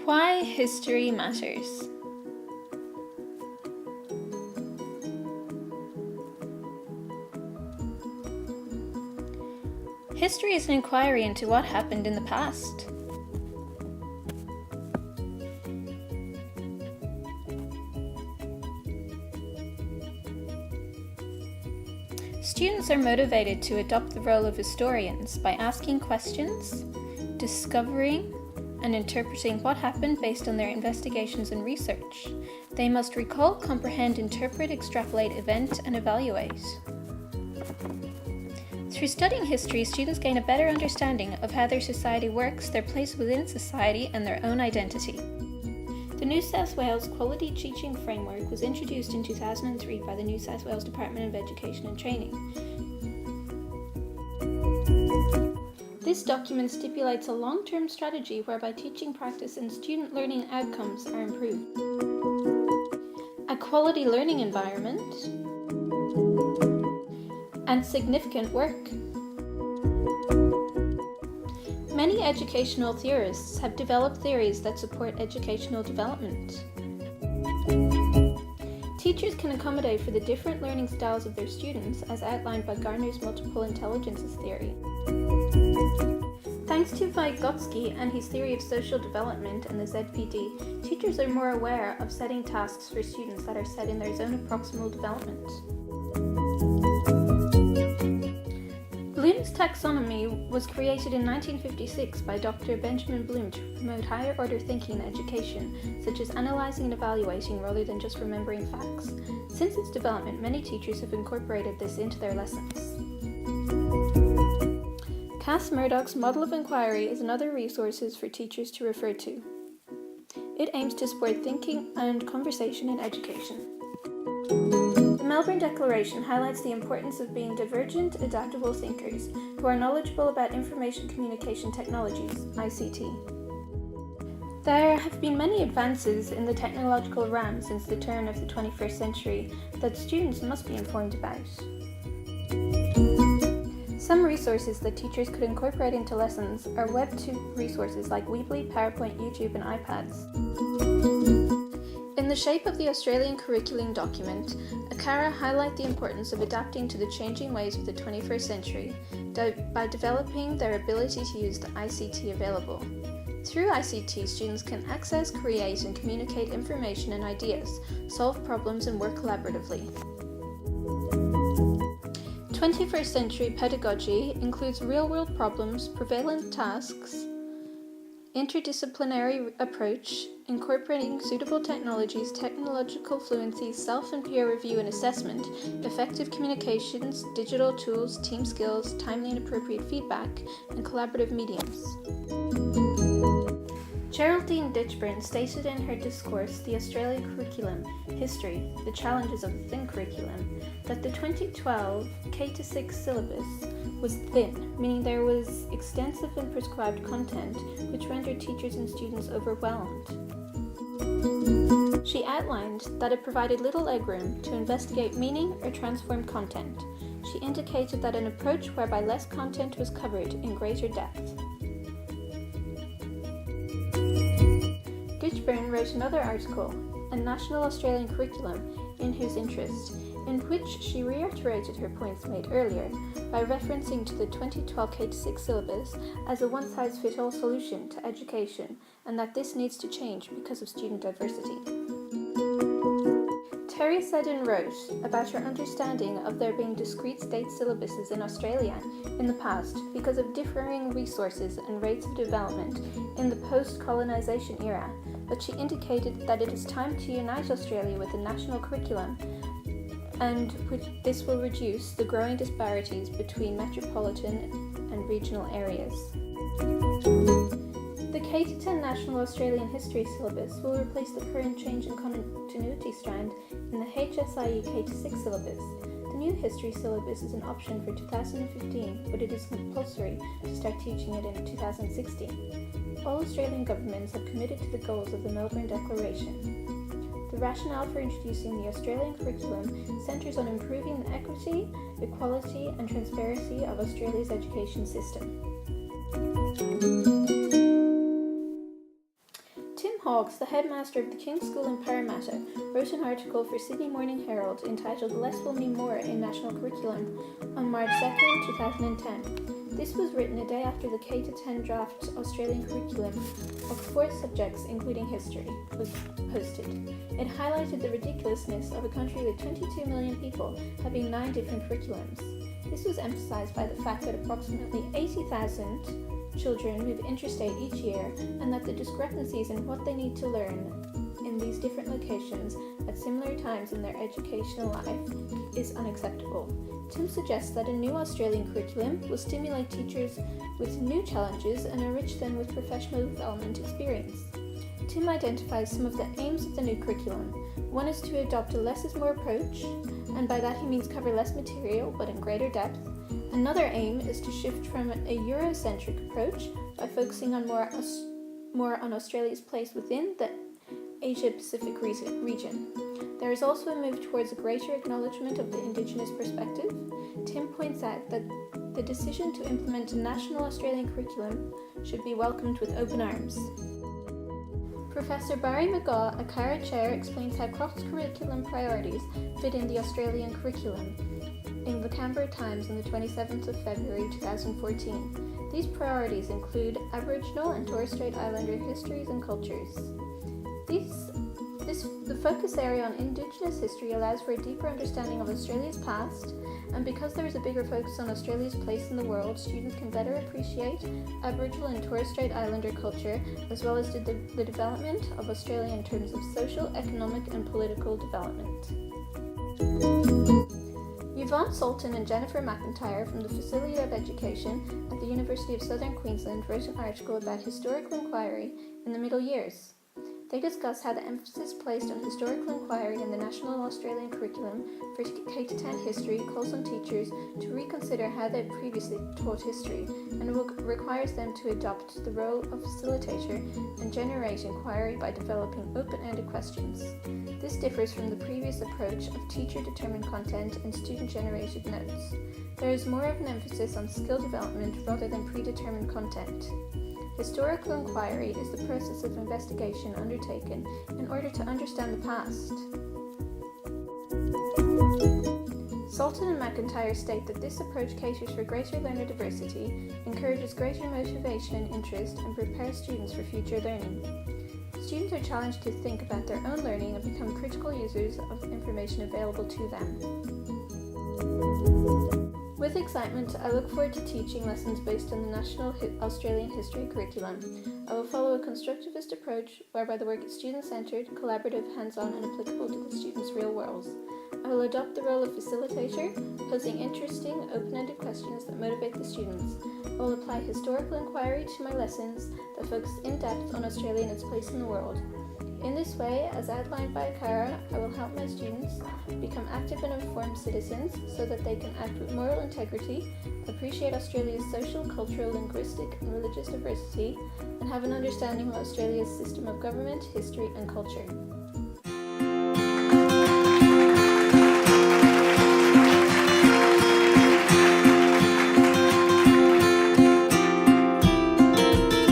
Why history matters. History is an inquiry into what happened in the past. Students are motivated to adopt the role of historians by asking questions, discovering, and interpreting what happened based on their investigations and research. They must recall, comprehend, interpret, extrapolate, event, and evaluate. Through studying history, students gain a better understanding of how their society works, their place within society, and their own identity. The New South Wales Quality Teaching Framework was introduced in 2003 by the New South Wales Department of Education and Training. This document stipulates a long-term strategy whereby teaching practice and student learning outcomes are improved. A quality learning environment and significant work. Many educational theorists have developed theories that support educational development. Teachers can accommodate for the different learning styles of their students as outlined by Gardner's multiple intelligences theory. Thanks to Vygotsky and his theory of social development and the ZPD, teachers are more aware of setting tasks for students that are set in their zone of proximal development. Bloom's taxonomy was created in 1956 by Dr. Benjamin Bloom to promote higher order thinking in education, such as analysing and evaluating rather than just remembering facts. Since its development, many teachers have incorporated this into their lessons. Cass Murdoch's Model of Inquiry is another resource for teachers to refer to. It aims to support thinking and conversation in education. The Melbourne Declaration highlights the importance of being divergent, adaptable thinkers who are knowledgeable about information communication technologies, ICT. There have been many advances in the technological realm since the turn of the 21st century that students must be informed about. Some resources that teachers could incorporate into lessons are Web 2 resources like Weebly, PowerPoint, YouTube, and iPads. In the shape of the Australian curriculum document, ACARA highlight the importance of adapting to the changing ways of the 21st century by developing their ability to use the ICT available. Through ICT, students can access, create, and communicate information and ideas, solve problems, and work collaboratively. 21st century pedagogy includes real-world problems, prevalent tasks, interdisciplinary approach, incorporating suitable technologies, technological fluency, self and peer review and assessment, effective communications, digital tools, team skills, timely and appropriate feedback, and collaborative mediums. Geraldine Ditchburn stated in her discourse, The Australian Curriculum, History, the Challenges of the Thin Curriculum, that the 2012 K-6 syllabus was thin, meaning there was extensive and prescribed content which rendered teachers and students overwhelmed. She outlined that it provided little legroom to investigate meaning or transform content. She indicated that an approach whereby less content was covered in greater depth. Ditchburn wrote another article, A National Australian Curriculum in Whose Interest, in which she reiterated her points made earlier by referencing to the 2012 K-6 syllabus as a one-size-fits-all solution to education and that this needs to change because of student diversity. Terry Seddon wrote about her understanding of there being discrete state syllabuses in Australia in the past because of differing resources and rates of development in the post-colonisation era, but she indicated that it is time to unite Australia with a national curriculum and this will reduce the growing disparities between metropolitan and regional areas. The K-10 National Australian History syllabus will replace the current change and continuity strand in the HSIE K-6 syllabus. The new history syllabus is an option for 2015, but it is compulsory to start teaching it in 2016. All Australian governments have committed to the goals of the Melbourne Declaration. The rationale for introducing the Australian curriculum centres on improving the equity, equality and transparency of Australia's education system. Hawkes, the headmaster of the King's School in Parramatta, wrote an article for Sydney Morning Herald entitled Less Will Mean More in National Curriculum on March 2nd, 2010. This was written a day after the K-10 draft Australian curriculum of 4 subjects, including history, was posted. It highlighted the ridiculousness of a country with 22 million people having 9 different curriculums. This was emphasised by the fact that approximately 80,000 children move interstate each year, and that the discrepancies in what they need to learn in these different locations at similar times in their educational life is unacceptable. Tim suggests that a new Australian curriculum will stimulate teachers with new challenges and enrich them with professional development experience. Tim identifies some of the aims of the new curriculum. One is to adopt a less is more approach, and by that he means cover less material but in greater depth. Another aim is to shift from a Eurocentric approach by focusing on more on Australia's place within the Asia-Pacific region. There is also a move towards a greater acknowledgement of the Indigenous perspective. Tim points out that the decision to implement a national Australian curriculum should be welcomed with open arms. Professor Barry McGaw, a CARA chair, explains how cross-curriculum priorities fit in the Australian curriculum in the Canberra Times on the 27th of February 2014. These priorities include Aboriginal and Torres Strait Islander histories and cultures. The focus area on Indigenous history allows for a deeper understanding of Australia's past, and because there is a bigger focus on Australia's place in the world, students can better appreciate Aboriginal and Torres Strait Islander culture, as well as the development of Australia in terms of social, economic and political development. Yvonne Salton and Jennifer McIntyre from the Facility of Education at the University of Southern Queensland wrote an article about historical inquiry in the middle years. They discuss how the emphasis placed on historical inquiry in the National Australian Curriculum for K-10 history calls on teachers to reconsider how they previously taught history, and requires them to adopt the role of facilitator and generate inquiry by developing open-ended questions. This differs from the previous approach of teacher-determined content and student-generated notes. There is more of an emphasis on skill development rather than predetermined content. Historical inquiry is the process of investigation undertaken in order to understand the past. Salton and McIntyre state that this approach caters for greater learner diversity, encourages greater motivation and interest, and prepares students for future learning. Students are challenged to think about their own learning and become critical users of the information available to them. With excitement, I look forward to teaching lessons based on the National Australian History curriculum. I will follow a constructivist approach whereby the work is student-centred, collaborative, hands-on and applicable to the students' real worlds. I will adopt the role of facilitator, posing interesting, open-ended questions that motivate the students. I will apply historical inquiry to my lessons that focus in depth on Australia and its place in the world. In this way, as outlined by CARA, I will help my students become active and informed citizens so that they can act with moral integrity, appreciate Australia's social, cultural, linguistic and religious diversity, and have an understanding of Australia's system of government, history and culture.